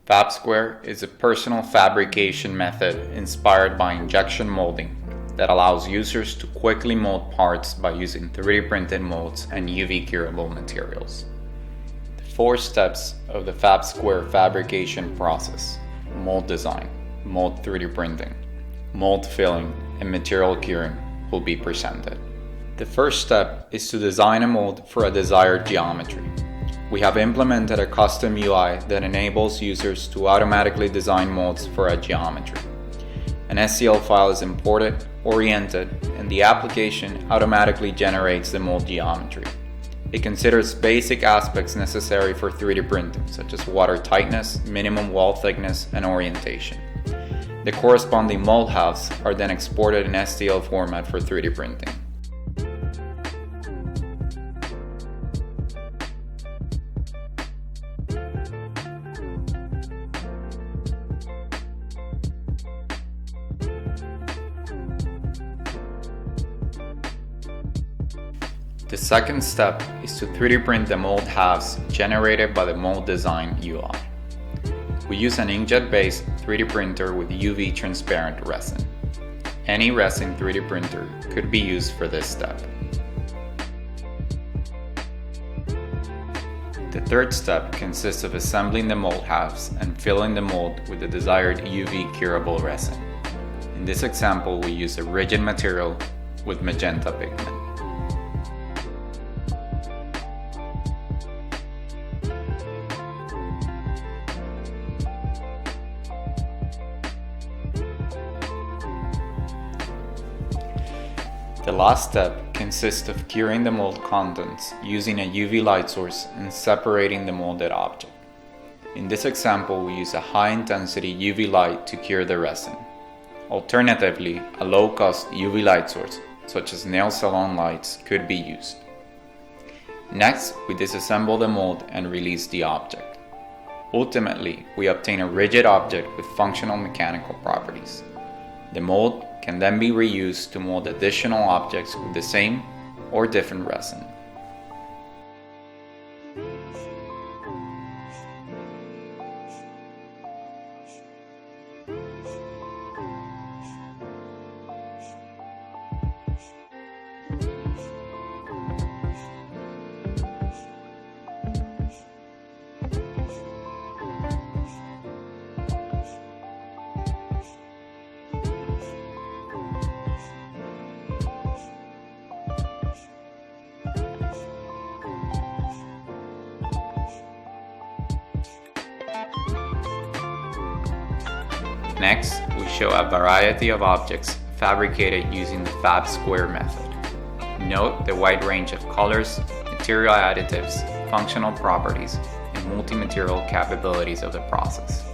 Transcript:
FabSquare is a personal fabrication method inspired by injection molding that allows users to quickly mold parts by using 3D printed molds and UV curable materials. The 4 steps of the FabSquare fabrication process: mold design, mold 3D printing, mold filling, and material curing will be presented. The first step is to design a mold for a desired geometry. We have implemented a custom UI that enables users to automatically design molds for a geometry. An STL file is imported, oriented, and the application automatically generates the mold geometry. It considers basic aspects necessary for 3D printing, such as water tightness, minimum wall thickness, and orientation. The corresponding mold halves are then exported in STL format for 3D printing. The second step is to 3D print the mold halves generated by the mold design UI. We use an inkjet-based 3D printer with UV transparent resin. Any resin 3D printer could be used for this step. The third step consists of assembling the mold halves and filling the mold with the desired UV curable resin. In this example, we use a rigid material with magenta pigment. The last step consists of curing the mold contents using a UV light source and separating the molded object. In this example, we use a high-intensity UV light to cure the resin. Alternatively, a low-cost UV light source, such as nail salon lights, could be used. Next, we disassemble the mold and release the object. Ultimately, we obtain a rigid object with functional mechanical properties. The mold can then be reused to mold additional objects with the same or different resin. Next, we show a variety of objects fabricated using the FabSquare method. Note the wide range of colors, material additives, functional properties, and multi-material capabilities of the process.